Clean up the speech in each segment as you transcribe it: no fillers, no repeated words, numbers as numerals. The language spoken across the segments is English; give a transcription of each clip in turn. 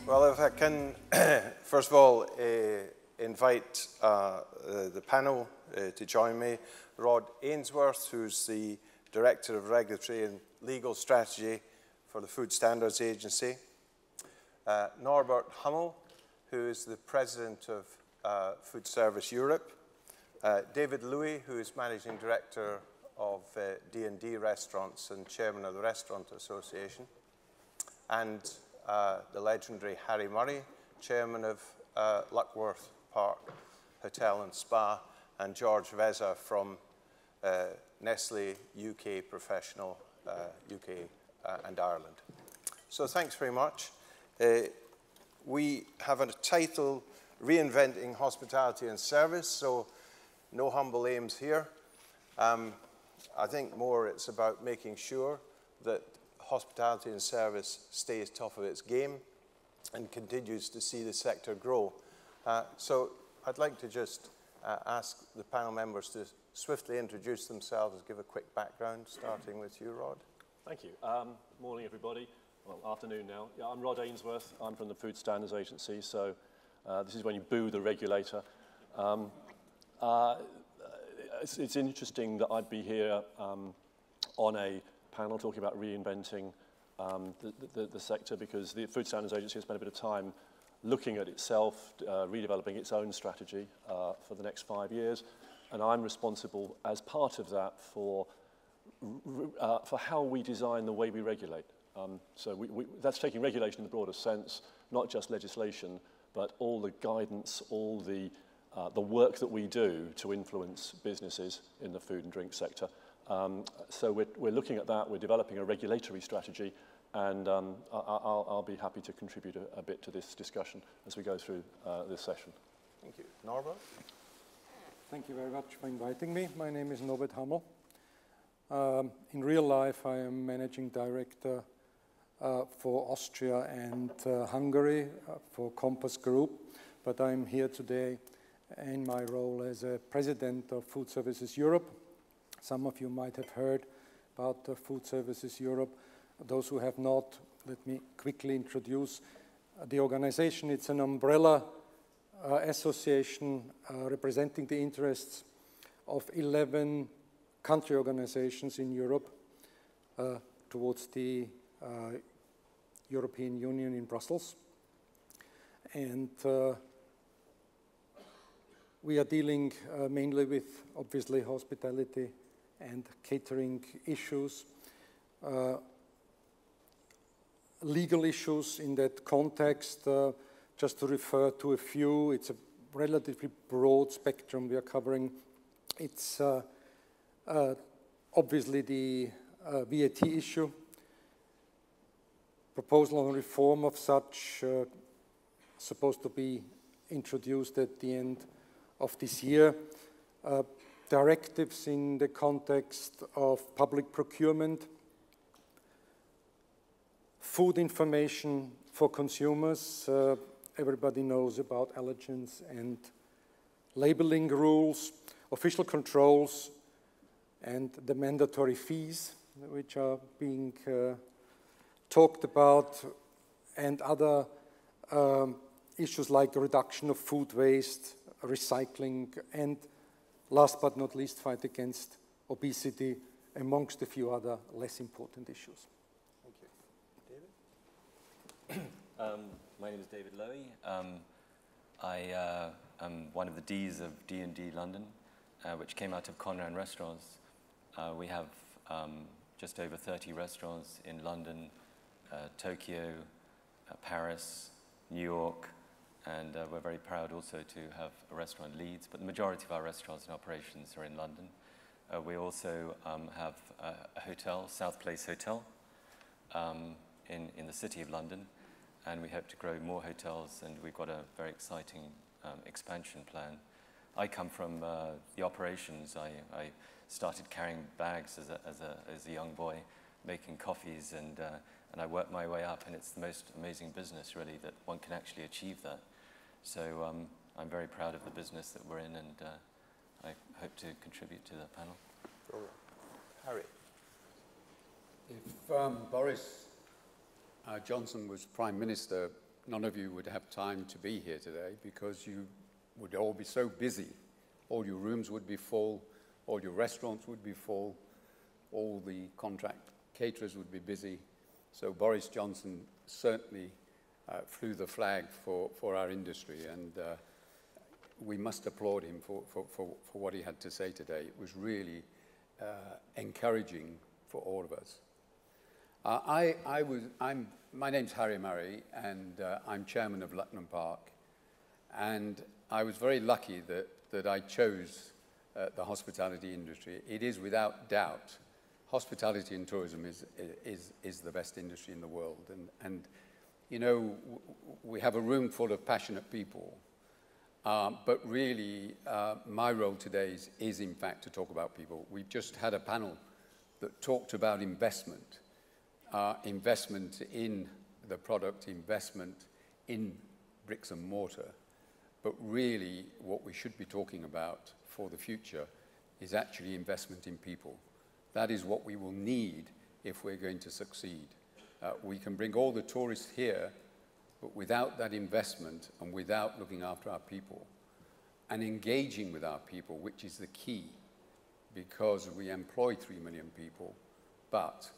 Well, if I can, first of all, invite the panel to join me. Rod Ainsworth, who's the Director of Regulatory and Legal Strategy for the Food Standards Agency. Norbert Hummel, who is the President of Food Service Europe. David Louis, who is Managing Director of D&D Restaurants and Chairman of the Restaurant Association. And the legendary Harry Murray, Chairman of Luckworth Park Hotel and Spa, and George Veza from Nestle UK Professional, UK and Ireland. So thanks very much. We have a title, Reinventing Hospitality and Service, so no humble aims here. I think more it's about making sure that hospitality and service stays top of its game and continues to see the sector grow. So I'd like to just ask the panel members to swiftly introduce themselves and give a quick background, starting with you, Rod. Thank you. Morning, everybody. Well, afternoon now. Yeah, I'm Rod Ainsworth. I'm from the Food Standards Agency, so this is when you boo the regulator. It's interesting that I'd be here on a panel talking about reinventing the sector, because the Food Standards Agency has spent a bit of time looking at itself, redeveloping its own strategy for the next 5 years, and I'm responsible as part of that for how we design the way we regulate. So that's taking regulation in the broader sense, not just legislation, but all the guidance, all the work that we do to influence businesses in the food and drink sector. So we're looking at that, we're developing a regulatory strategy, and I'll be happy to contribute a bit to this discussion as we go through this session. Thank you. Norbert? Thank you very much for inviting me. My name is Norbert Hummel. In real life, I am Managing Director for Austria and Hungary for Compass Group, but I'm here today in my role as a President of Food Services Europe. Some of you might have heard about Food Services Europe. Those who have not, let me quickly introduce the organization. It's an umbrella association representing the interests of 11 country organizations in Europe towards the European Union in Brussels. And we are dealing mainly with, obviously, hospitality and catering issues, legal issues in that context. Just to refer to a few, it's a relatively broad spectrum we are covering. It's obviously the VAT issue, proposal on reform of such, supposed to be introduced at the end of this year. Directives in the context of public procurement, food information for consumers. Everybody knows about allergens and labeling rules, official controls, and the mandatory fees, which are being talked about, and other issues like the reduction of food waste, recycling, and last but not least, fight against obesity, amongst a few other less important issues. Thank you. David? My name is David Lowy. I am one of the Ds of D&D London, which came out of Conran Restaurants. We have just over 30 restaurants in London, Tokyo, Paris, New York, and we're very proud also to have a restaurant in Leeds, but the majority of our restaurants and operations are in London. We also have a hotel, South Place Hotel, in the City of London, and we hope to grow more hotels, and we've got a very exciting expansion plan. I come from the operations. I started carrying bags as a young boy, making coffees, and I worked my way up, and it's the most amazing business, really, that one can actually achieve that. So I'm very proud of the business that we're in, and I hope to contribute to the panel. Harry? If Boris Johnson was Prime Minister none of you would have time to be here today because you would all be so busy. All your rooms would be full, all your restaurants would be full, all the contract caterers would be busy. So Boris Johnson certainly flew the flag for our industry, and we must applaud him for what he had to say today. It was really encouraging for all of us. My name's Harry Murray, and I'm chairman of Lucknow Park. And I was very lucky that I chose the hospitality industry. It is without doubt, hospitality and tourism is the best industry in the world. And you know, we have a room full of passionate people. But really, my role today is in fact to talk about people. We've just had a panel that talked about investment. Investment in the product, investment in bricks and mortar. But really, what we should be talking about for the future is actually investment in people. That is what we will need if we're going to succeed. We can bring all the tourists here, but without that investment and without looking after our people and engaging with our people, which is the key, because we employ 3 million people, but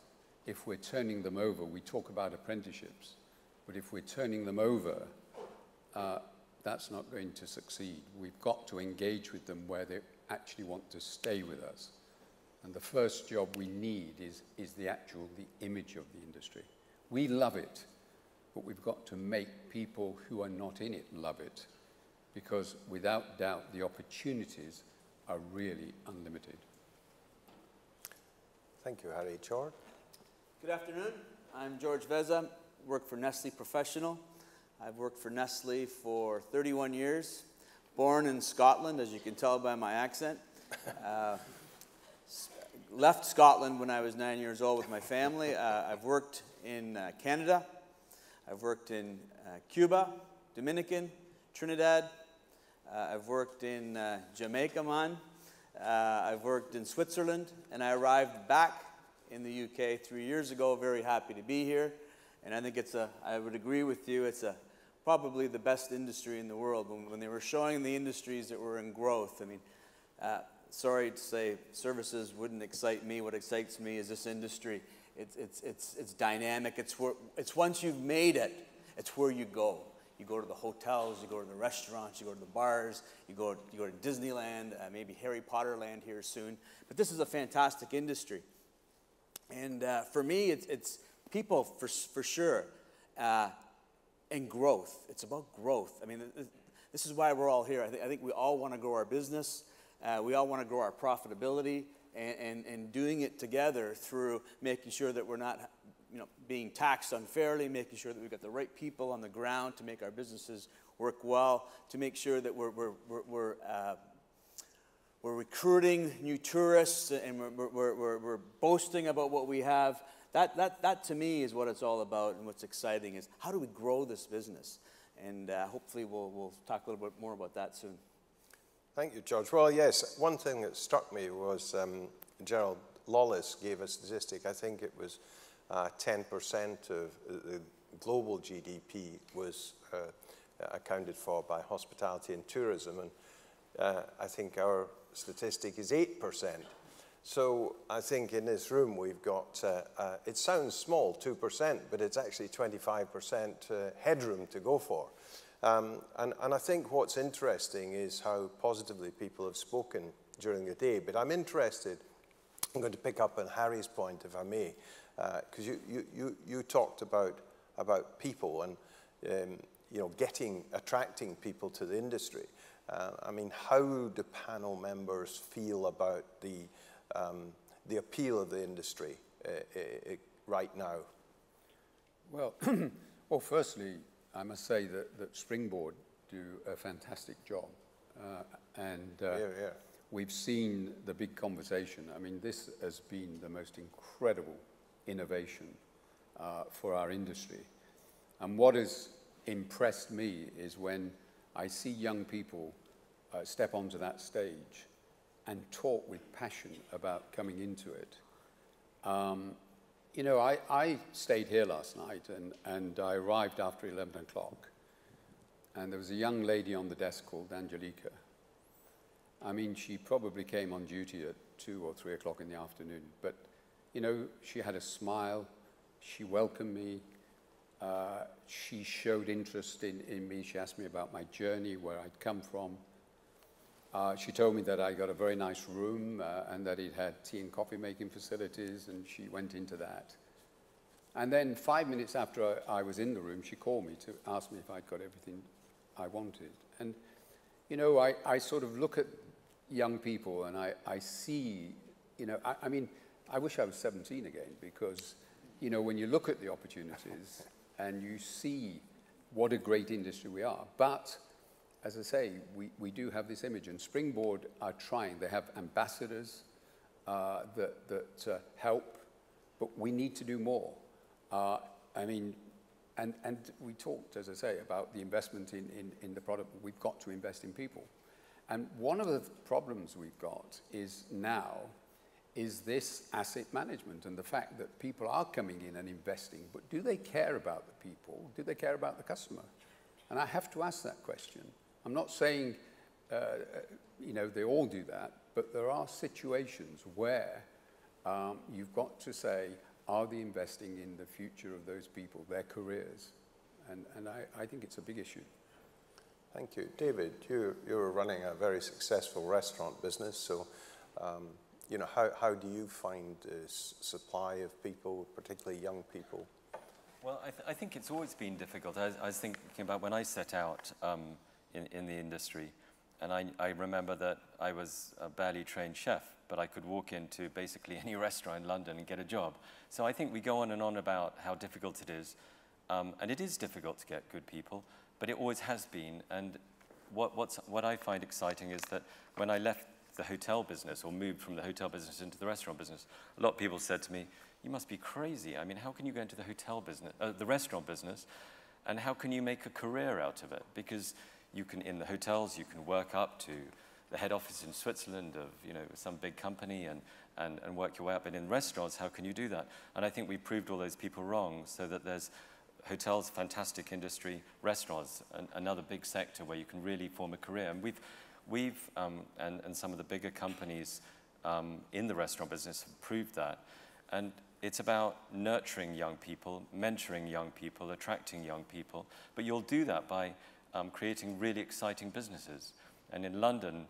if we're turning them over, we talk about apprenticeships, but if we're turning them over, that's not going to succeed. We've got to engage with them where they actually want to stay with us. And the first job we need is the image of the industry. We love it, but we've got to make people who are not in it love it, because without doubt, the opportunities are really unlimited. Thank you, Harry. George? Good afternoon. I'm George Veza, work for Nestle Professional. I've worked for Nestle for 31 years, born in Scotland, as you can tell by my accent. Left Scotland when I was 9 years old with my family. I've worked in Canada. I've worked in Cuba, Dominican, Trinidad. I've worked in Jamaica, man. I've worked in Switzerland, and I arrived back in the UK 3 years ago. Very happy to be here. And I think I would agree with you, it's probably the best industry in the world. When they were showing the industries that were in growth, I mean, sorry to say, services wouldn't excite me. What excites me is this industry. It's dynamic. It's once you've made it, it's where you go. You go to the hotels, you go to the restaurants, you go to the bars, you go to Disneyland, maybe Harry Potter Land here soon. But this is a fantastic industry. And for me, it's people for sure, and growth. It's about growth. I mean, this is why we're all here. I think we all want to grow our business. We all want to grow our profitability, and doing it together through making sure that we're not, being taxed unfairly, making sure that we've got the right people on the ground to make our businesses work well, to make sure that we're recruiting new tourists, and we're boasting about what we have. That to me is what it's all about, and what's exciting is how do we grow this business? And hopefully we'll talk a little bit more about that soon. Thank you, George. Well, yes, one thing that struck me was Gerald Lawless gave a statistic. I think it was 10% of the global GDP was accounted for by hospitality and tourism, and I think our statistic is 8%. So I think in this room we've got, it sounds small, 2%, but it's actually 25% headroom to go for. And I think what's interesting is how positively people have spoken during the day. But I'm interested, I'm going to pick up on Harry's point, if I may, because you talked about people and attracting people to the industry. I mean, how do panel members feel about the appeal of the industry right now? Well, firstly, I must say that Springboard do a fantastic job. We've seen the big conversation. I mean, this has been the most incredible innovation for our industry. And what has impressed me is when I see young people step onto that stage and talk with passion about coming into it. You know, I stayed here last night, and I arrived after 11 o'clock. And there was a young lady on the desk called Angelica. I mean, she probably came on duty at 2 or 3 o'clock in the afternoon. But, you know, she had a smile. She welcomed me. She showed interest in me. She asked me about my journey, where I'd come from. She told me that I got a very nice room and that it had tea and coffee making facilities, and she went into that. And then 5 minutes after I was in the room, she called me to ask me if I'd got everything I wanted. And, you know, I sort of look at young people and I see, you know, I mean, I wish I was 17 again, because, you know, when you look at the opportunities and you see what a great industry we are. But as I say, we do have this image, and Springboard are trying. They have ambassadors that help, but we need to do more. I mean, and we talked, as I say, about the investment in the product. We've got to invest in people. And one of the problems we've got is this asset management and the fact that people are coming in and investing, but do they care about the people? Do they care about the customer? And I have to ask that question. I'm not saying, you know, they all do that, but there are situations where you've got to say, are they investing in the future of those people, their careers? And I think it's a big issue. Thank you. David, you're running a very successful restaurant business, so you know, how do you find this supply of people, particularly young people? Well, I think it's always been difficult. I was thinking about when I set out in the industry, and I remember that I was a barely trained chef, but I could walk into basically any restaurant in London and get a job. So I think we go on and on about how difficult it is, and it is difficult to get good people, but it always has been. And what I find exciting is that when I left the hotel business, or moved from the hotel business into the restaurant business, a lot of people said to me, "You must be crazy. I mean, how can you go into the hotel business, the restaurant business, and how can you make a career out of it? Because you can, in the hotels, you can work up to the head office in Switzerland of, you know, some big company and work your way up. But in restaurants, how can you do that?" And I think we proved all those people wrong, so that there's hotels, fantastic industry, restaurants, another big sector where you can really form a career. And we've and some of the bigger companies in the restaurant business have proved that. And it's about nurturing young people, mentoring young people, attracting young people. But you'll do that by creating really exciting businesses. And in London,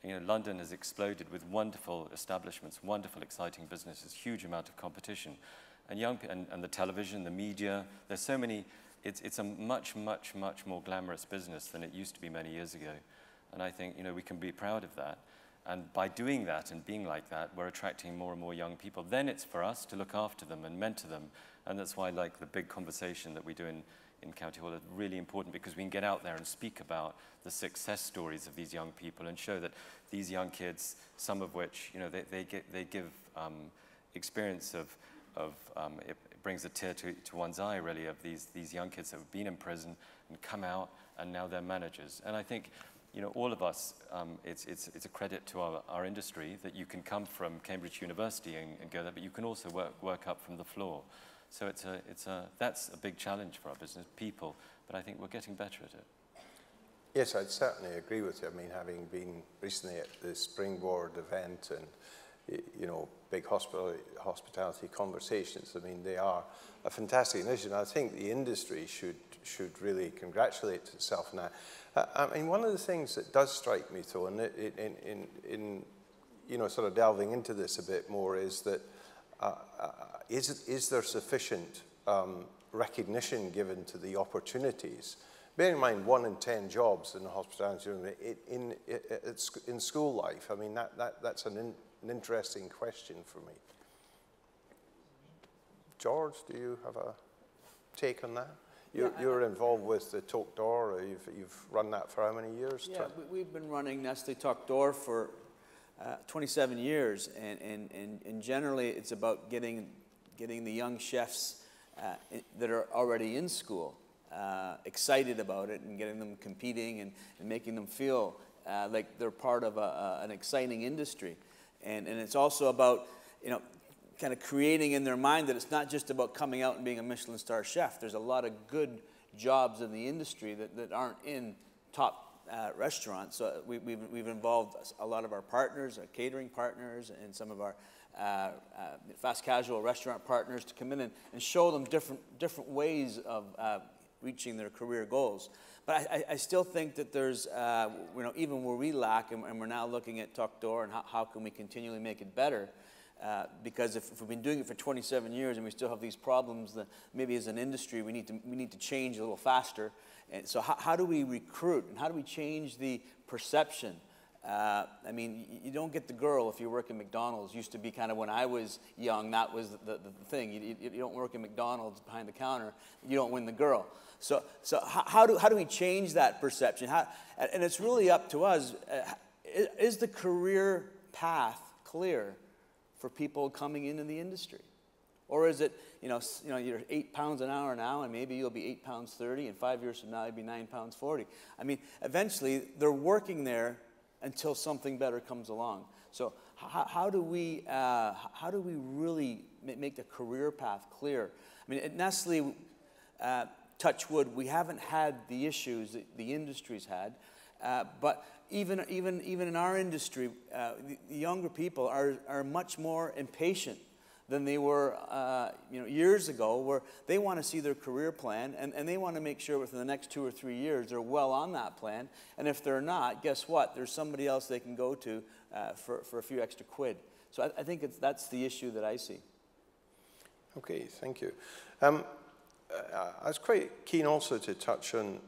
you know, London has exploded with wonderful establishments, wonderful, exciting businesses, huge amount of competition. And young and the television, the media, there's so many. It's a much, much, much more glamorous business than it used to be many years ago. And I think, you know, we can be proud of that. And by doing that and being like that, we're attracting more and more young people. Then it's for us to look after them and mentor them. And that's why, like, the big conversation that we do in County Hall is really important, because we can get out there and speak about the success stories of these young people and show that these young kids, some of which, you know, they give experience of it brings a tear to one's eye, really, of these young kids that have been in prison and come out, and now they're managers. And I think, you know, all of us, it's a credit to our industry that you can come from Cambridge University and go there, but you can also work up from the floor. So that's a big challenge for our business, people, but I think we're getting better at it. Yes, I'd certainly agree with you. I mean, having been recently at the Springboard event and, you know, big hospitality conversations, I mean, they are a fantastic initiative. I think the industry should really congratulate itself now. I mean, one of the things that does strike me, though, in you know, sort of delving into this a bit more, is that is there sufficient recognition given to the opportunities? Bear in mind, 1 in 10 jobs in the hospitality in school life. I mean, that's an interesting question for me. George, do you have a take on that? You're involved with the Toque d'Or. You've run that for how many years? Yeah, we've been running Nestlé Toque d'Or for 27 years, and generally it's about getting the young chefs that are already in school excited about it, and getting them competing and making them feel like they're part of an exciting industry. And it's also about, you know, kind of creating in their mind that it's not just about coming out and being a Michelin star chef. There's a lot of good jobs in the industry that aren't in top restaurants. So we've involved a lot of our partners, our catering partners, and some of our fast casual restaurant partners to come in and show them different ways of reaching their career goals. But I still think that there's, even where we lack, and we're now looking at Tuck Door and how can we continually make it better. Because if we've been doing it for 27 years and we still have these problems, then maybe as an industry we need to change a little faster. And so how do we recruit and how do we change the perception? I mean, you don't get the girl if you work in McDonald's. Used to be kind of when I was young, that was the thing. You don't work in McDonald's behind the counter, you don't win the girl. So how do we change that perception? And it's really up to us. Is the career path clear for people coming into the industry? Or is it, you're 8 pounds an hour now, and maybe you'll be 8 pounds 30, and 5 years from now you'll be 9 pounds 40. I mean, eventually they're working there until something better comes along. So how do we really make the career path clear? I mean, at Nestle, touch wood, we haven't had the issues that the industry's had, but even in our industry, the younger people are much more impatient than they were years ago, where they want to see their career plan and they want to make sure within the next 2 or 3 years they're well on that plan. And if they're not, guess what? There's somebody else they can go to for a few extra quid. So I think that's the issue that I see. Okay, thank you. I was quite keen also to touch on,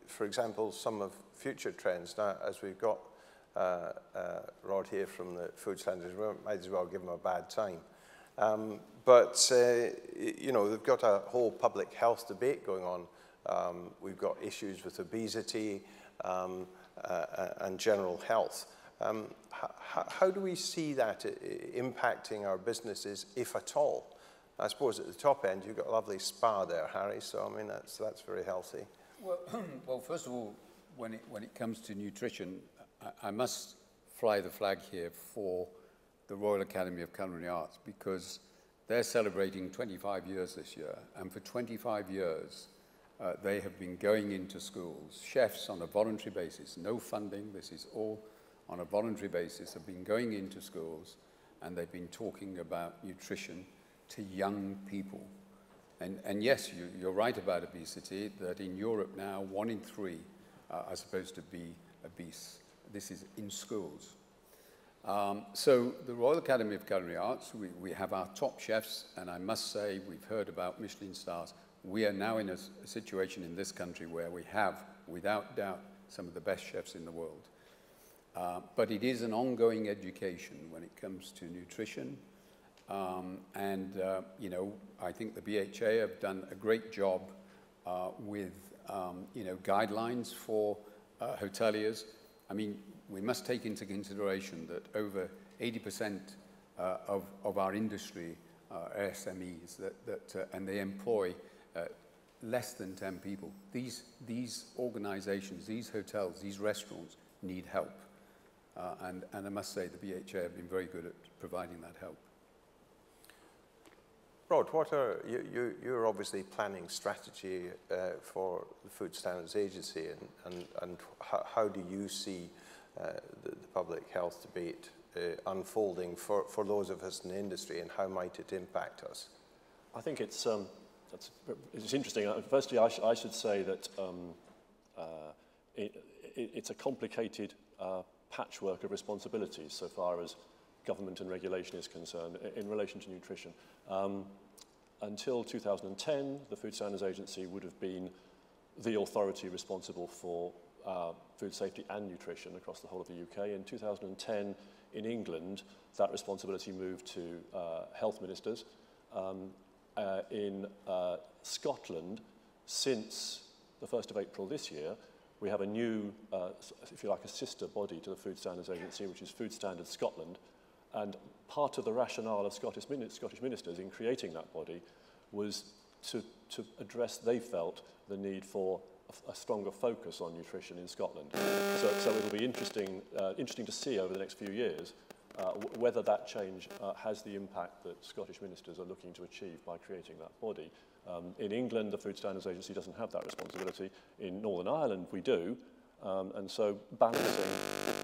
for example, some of future trends. Now, as we've got Rod here from the Food Standards, we might as well give him a bad time. They've got a whole public health debate going on. We've got issues with obesity and general health. How do we see that impacting our businesses, if at all? I suppose at the top end, you've got a lovely spa there, Harry, so I mean, that's very healthy. Well, first of all, when it comes to nutrition, I must fly the flag here for the Royal Academy of Culinary Arts, because they're celebrating 25 years this year, and for 25 years they have been going into schools, chefs on a voluntary basis, no funding, this is all on a voluntary basis, have been going into schools and they've been talking about nutrition to young people. And yes, you're right about obesity, that in Europe now 1 in 3 are supposed to be obese. This is in schools. So the Royal Academy of Culinary Arts, we have our top chefs, and I must say we've heard about Michelin stars. We are now in a situation in this country where we have, without doubt, some of the best chefs in the world. But it is an ongoing education when it comes to nutrition. I think the BHA have done a great job with guidelines for hoteliers. I mean, we must take into consideration that over 80% of our industry are SMEs, and they employ less than 10 people. These organizations, these hotels, these restaurants need help. And I must say the BHA have been very good at providing that help. Rod, what are you're obviously planning strategy for the Food Standards Agency, and how do you see the public health debate unfolding for those of us in the industry, and how might it impact us? I think it's interesting. Firstly, I should say that it's a complicated patchwork of responsibilities so far as government and regulation is concerned in relation to nutrition. Until 2010, the Food Standards Agency would have been the authority responsible for food safety and nutrition across the whole of the UK. In 2010, in England, that responsibility moved to health ministers. In Scotland, since the 1st of April this year, we have a new, if you like, a sister body to the Food Standards Agency, which is Food Standards Scotland. And part of the rationale of Scottish ministers in creating that body was to address, they felt, the need for a stronger focus on nutrition in Scotland. So it'll be interesting to see over the next few years whether that change has the impact that Scottish ministers are looking to achieve by creating that body. In England, the Food Standards Agency doesn't have that responsibility. In Northern Ireland, we do. And so balancing,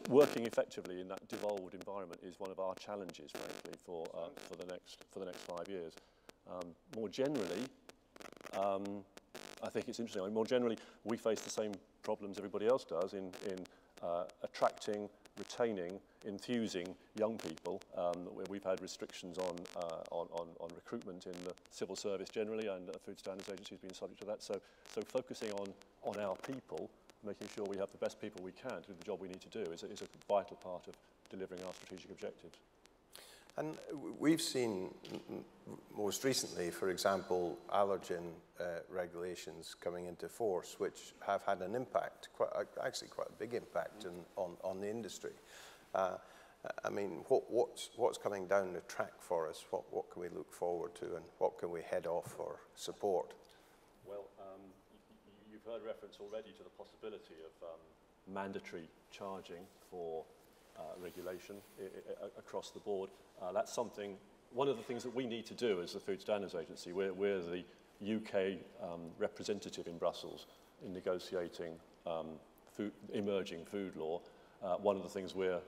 working effectively in that devolved environment is one of our challenges, frankly, for the next 5 years. More generally, I think it's interesting. I mean, more generally, we face the same problems everybody else does in attracting, retaining, enthusing young people. We've had restrictions on recruitment in the civil service generally, and the Food Standards Agency has been subject to that. So focusing on our people, making sure we have the best people we can to do the job we need to do is a vital part of delivering our strategic objectives. And we've seen most recently, for example, allergen regulations coming into force, which have had an impact, actually quite a big impact on the industry. I mean, what's coming down the track for us? What can we look forward to, and what can we head off or support? Well, you've heard reference already to the possibility of mandatory charging for regulation across the board. That's something, one of the things that we need to do as the Food Standards Agency. We're the UK representative in Brussels in negotiating emerging food law. One of the things we're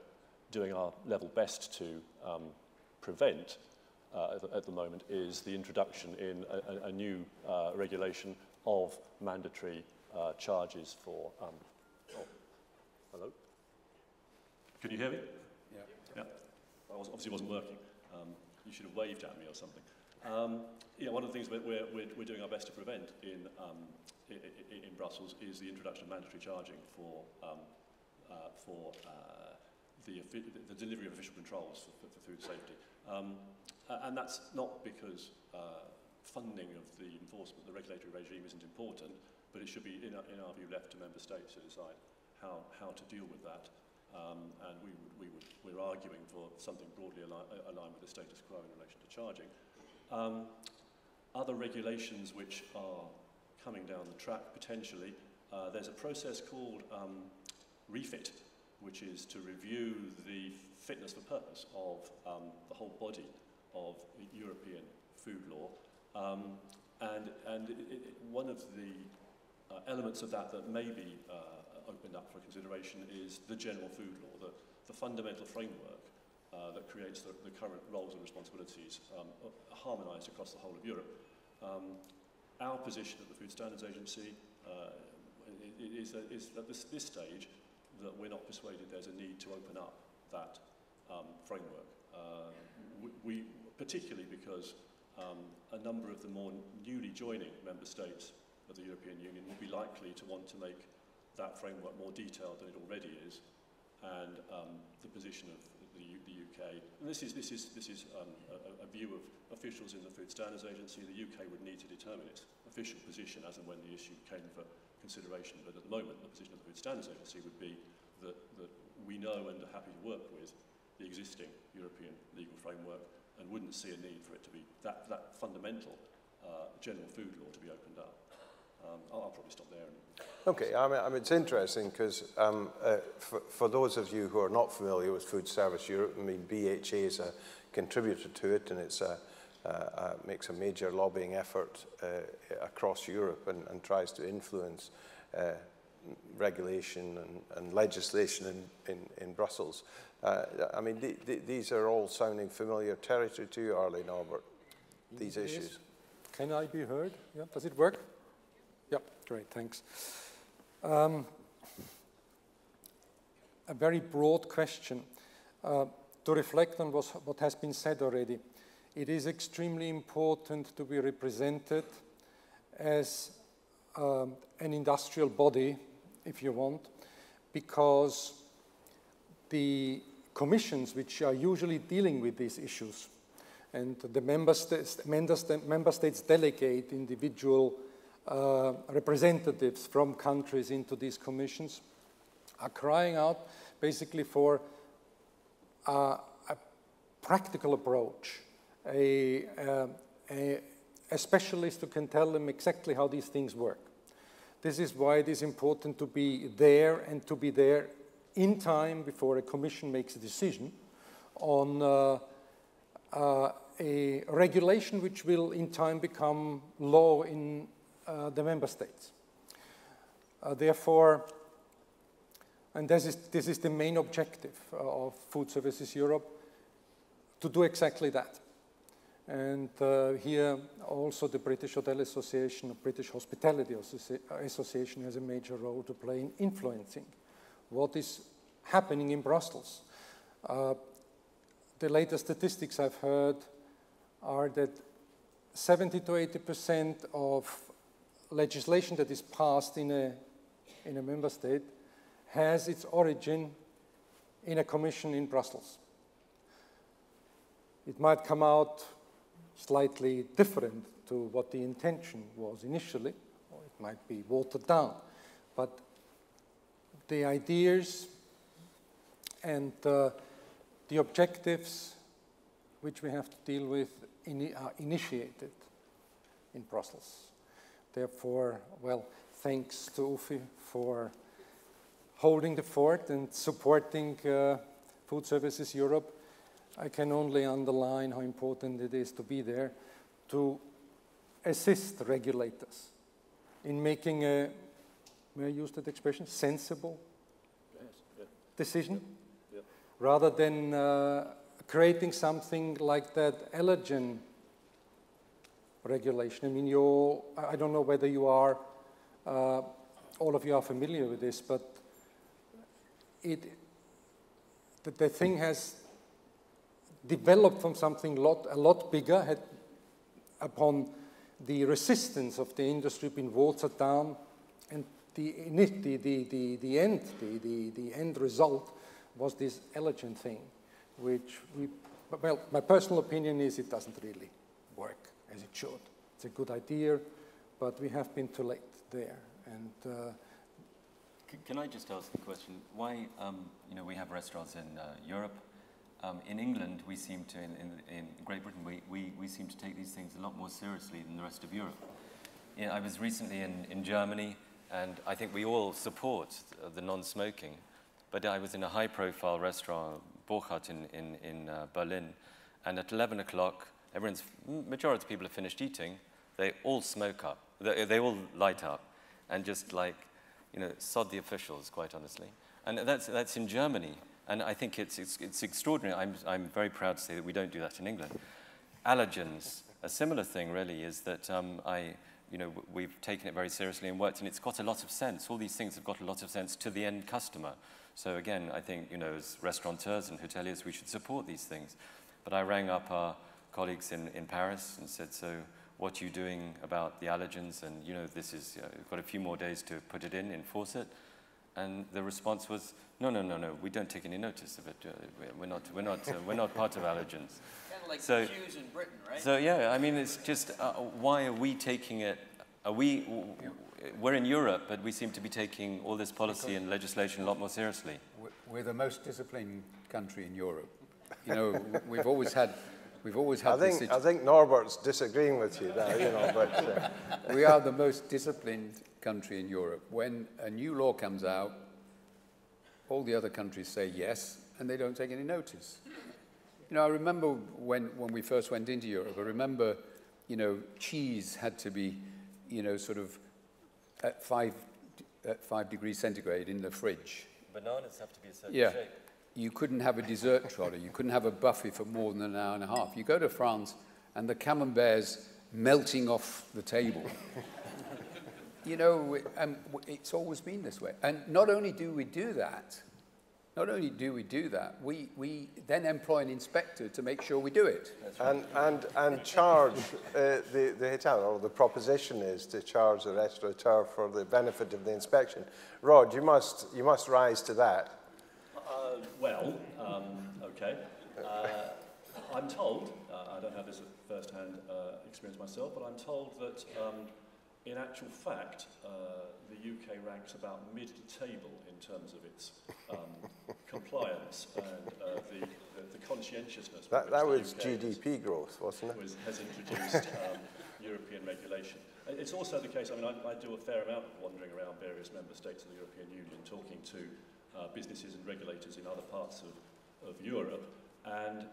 doing our level best to prevent at the moment is the introduction in a new regulation of mandatory charges for... oh, hello? Can you hear me? Yeah. Yeah. Obviously it wasn't working. You should have waved at me or something. Yeah, one of the things we're doing our best to prevent in Brussels is the introduction of mandatory charging for the delivery of official controls for food safety. And that's not because funding of the enforcement, the regulatory regime isn't important, but it should be, in our view, left to member states to decide how to deal with that. And we're arguing for something broadly aligned with the status quo in relation to charging. Other regulations which are coming down the track potentially, there's a process called refit, which is to review the fitness for purpose of the whole body of European food law. And one of the elements of that may be opened up for consideration is the general food law, the fundamental framework that creates the current roles and responsibilities harmonised across the whole of Europe. Our position at the Food Standards Agency is at this stage that we're not persuaded there's a need to open up that framework. We particularly because a number of the more newly joining member states of the European Union will be likely to want to make that framework more detailed than it already is, and the position of the UK. And this is a view of officials in the Food Standards Agency. The UK would need to determine its official position as and when the issue came for consideration. But at the moment, the position of the Food Standards Agency would be that we know and are happy to work with the existing European legal framework and wouldn't see a need for it to be that fundamental general food law to be opened up. I'll probably stop there. Okay, I mean it's interesting because for those of you who are not familiar with Food Service Europe, I mean BHA is a contributor to it, and it's makes a major lobbying effort across Europe and tries to influence regulation and legislation in Brussels. I mean these are all sounding familiar territory to you, Arlene Albert, these issues. Can I be heard? Yeah, does it work? Yeah, great, thanks. A very broad question. To reflect on what has been said already, it is extremely important to be represented as an industrial body, if you want, because the commissions which are usually dealing with these issues, and the member states delegate individual representatives from countries into these commissions, are crying out basically for a practical approach, a specialist who can tell them exactly how these things work. This is why it is important to be there and to be there in time before a commission makes a decision on a regulation which will in time become law in the member states. Therefore, and this is the main objective of Food Services Europe, to do exactly that. And here also the British Hotel Association, British Hospitality Association has a major role to play in influencing what is happening in Brussels. The latest statistics I've heard are that 70 to 80% of legislation that is passed in a member state has its origin in a commission in Brussels. It might come out slightly different to what the intention was initially, or it might be watered down. But the ideas and the objectives which we have to deal with are initiated in Brussels. Therefore, well, thanks to Ufi for holding the fort and supporting Food Services Europe. I can only underline how important it is to be there to assist regulators in making a, may I use that expression, sensible decision, rather than creating something like that allergen regulation. I mean, I don't know whether you are, all of you are familiar with this, but the thing has developed from something a lot bigger, had upon the resistance of the industry been watered down, and the end result was this allergen thing, which well, my personal opinion is it doesn't really work as it should. It's a good idea, but we have been too late there. And can I just ask a question? Why, you know, we have restaurants in Europe. In England, we seem to, in Great Britain, we seem to take these things a lot more seriously than the rest of Europe. You know, I was recently in Germany, and I think we all support the non-smoking, but I was in a high-profile restaurant, Burkhardt in Berlin, and at 11 o'clock, majority of people have finished eating, they all smoke up, they all light up, and just like, you know, sod the officials, quite honestly. And that's in Germany. And I think it's extraordinary. I'm very proud to say that we don't do that in England. Allergens, a similar thing really is that you know, we've taken it very seriously and worked, and it's got a lot of sense. All these things have got a lot of sense to the end customer. So again, I think, you know, as restaurateurs and hoteliers, we should support these things. But I rang up our colleagues in Paris and said, so what are you doing about the allergens? And, you know, this is, we've got a few more days to put it in, enforce it. And the response was, no, we don't take any notice of it. We're not part of allergens. Kind of like the Jews in Britain, right? So yeah, I mean, it's just why are we taking it? We're in Europe, but we seem to be taking all this policy and legislation a lot more seriously. We're the most disciplined country in Europe. You know, we've always had I think Norbert's disagreeing with you there, you know, but we are the most disciplined country in Europe. When a new law comes out, all the other countries say yes, and they don't take any notice. You know, I remember when we first went into Europe, I remember, you know, cheese had to be, you know, sort of at 5 degrees centigrade in the fridge. Bananas have to be a certain shape. You couldn't have a dessert trotter. You couldn't have a buffet for more than an hour and a half. You go to France, and the camembert's melting off the table. You know, it's always been this way. And not only do we do that, we then employ an inspector to make sure we do it. and charge the hotel, or the proposition is to charge the restaurateur for the benefit of the inspection. Rod, you must rise to that. Okay. I'm told, I don't have this first-hand experience myself, but I'm told that in actual fact, the UK ranks about mid-table in terms of its compliance and the conscientiousness. That was GDP growth, wasn't it? Has introduced European regulation. It's also the case, I mean, I do a fair amount of wandering around various member states of the European Union, talking to businesses and regulators in other parts of Europe, And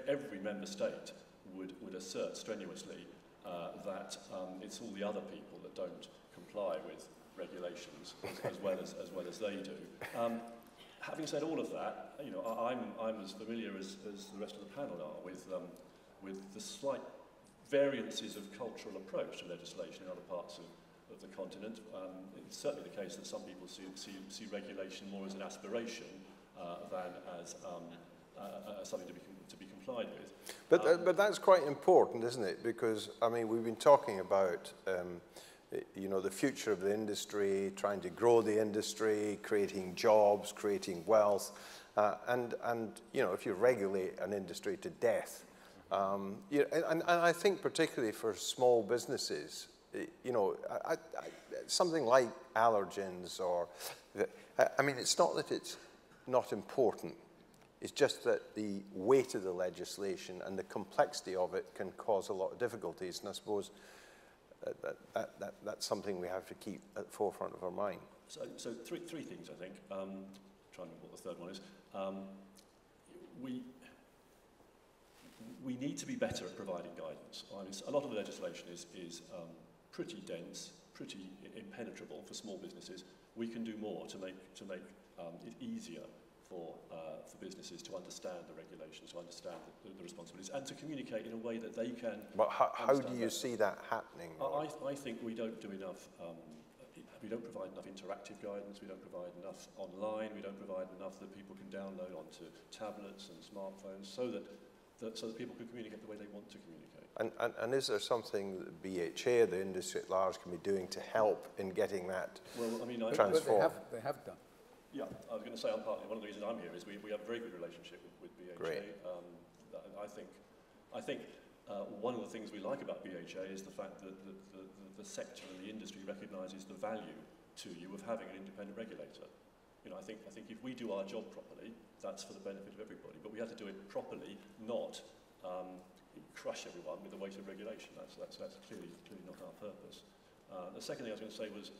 every member state would assert strenuously that it's all the other people that don't comply with regulations as well as they do. Having said all of that, you know, I'm as familiar as the rest of the panel are with the slight variances of cultural approach to legislation in other parts of the continent. It's certainly the case that some people see regulation more as an aspiration than as something to be complied with. But that's quite important, isn't it? Because, I mean, we've been talking about, you know, the future of the industry, trying to grow the industry, creating jobs, creating wealth. And, you know, if you regulate an industry to death, you know, and I think particularly for small businesses, you know, something like allergens or, I mean, it's not that it's not important. It's just that the weight of the legislation and the complexity of it can cause a lot of difficulties. And I suppose that's something we have to keep at the forefront of our mind. So three things, I think. Trying to remember what the third one is. We need to be better at providing guidance. I mean, a lot of the legislation is pretty dense, pretty impenetrable for small businesses. We can do more to make it easier for businesses to understand the regulations, to understand the responsibilities, and to communicate in a way that they can. But how do you see that happening? I think we don't do enough. We don't provide enough interactive guidance. We don't provide enough online. We don't provide enough that people can download onto tablets and smartphones, so that people can communicate the way they want to communicate. And is there something that BHA, the industry at large, can be doing to help in getting that transformed? They have done. Yeah, I was going to say, partly one of the reasons I'm here is we have a very good relationship with BHA. Great. I think one of the things we like about BHA is the fact that the sector and the industry recognises the value to you of having an independent regulator. You know, I think if we do our job properly, that's for the benefit of everybody. But we have to do it properly, not crush everyone with the weight of regulation. That's clearly not our purpose. The second thing I was going to say was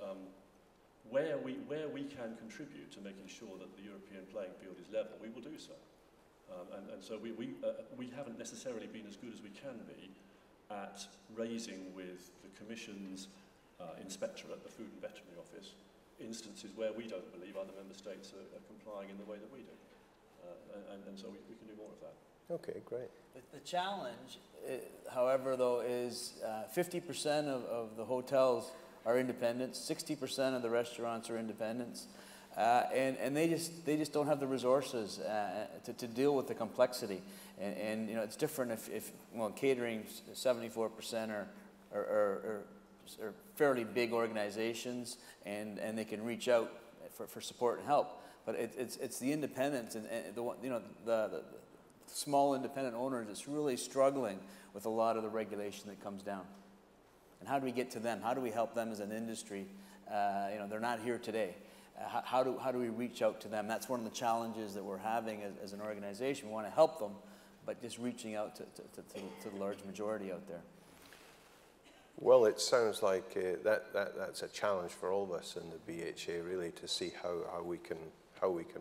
where we can contribute to making sure that the European playing field is level, we will do so. And so we haven't necessarily been as good as we can be at raising with the Commission's inspectorate, the Food and Veterinary Office, instances where we don't believe other member states are complying in the way that we do. And so we can do more of that. Okay, great. The challenge, however, though, is 50% of the hotels are independents, 60% of the restaurants are independents, and they just don't have the resources to deal with the complexity. And you know, it's different if catering, 74% are fairly big organizations, and they can reach out for support and help. But it's the independents and the small independent owners that's really struggling with a lot of the regulation that comes down. And how do we get to them? How do we help them as an industry? You know, they're not here today. How do we reach out to them? That's one of the challenges that we're having as an organization. We want to help them, but just reaching out to the large majority out there. Well, it sounds like that's a challenge for all of us in the BHA, really, to see how we can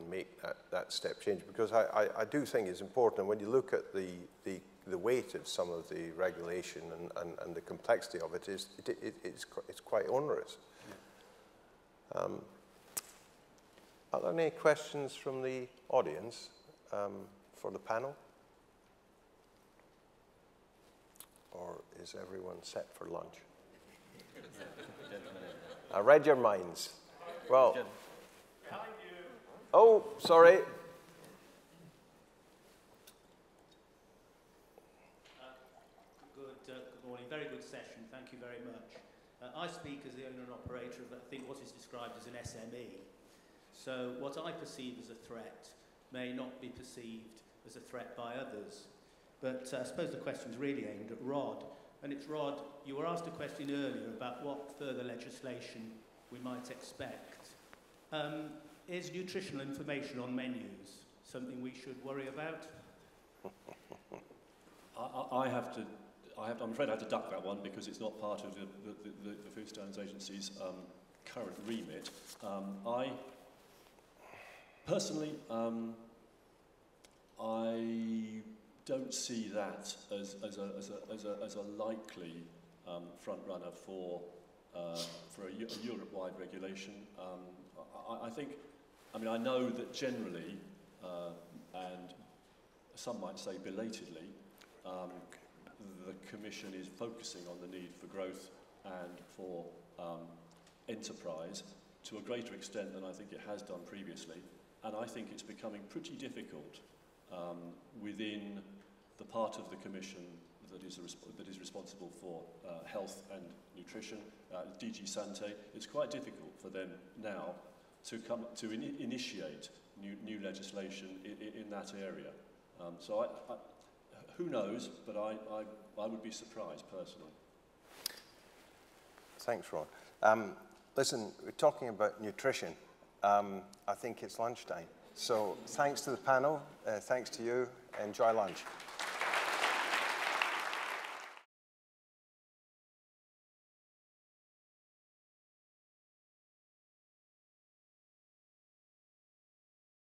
make that step change. Because I do think it's important, and when you look at the weight of some of the regulation and the complexity of it, it's quite onerous. Yeah. Are there any questions from the audience for the panel? Or is everyone set for lunch? I read your minds. Well, oh, sorry. Good morning. Very good session. Thank you very much. I speak as the owner and operator of, I think, what is described as an SME. So what I perceive as a threat may not be perceived as a threat by others. But I suppose the question's really aimed at Rod. And it's Rod, you were asked a question earlier about what further legislation we might expect. Is nutritional information on menus something we should worry about? I'm afraid I have to duck that one because it's not part of the Food Standards Agency's current remit. I don't see that as a likely front runner for a Europe-wide regulation. I mean, I know that generally, and some might say belatedly, the Commission is focusing on the need for growth and for enterprise to a greater extent than I think it has done previously. And I think it's becoming pretty difficult within the part of the Commission that is responsible for health and nutrition, DG Sante. It's quite difficult for them now to initiate new legislation in that area. So who knows, but I would be surprised personally. Thanks, Rod. Listen, we're talking about nutrition. I think it's lunchtime. So thanks to the panel, thanks to you. Enjoy lunch.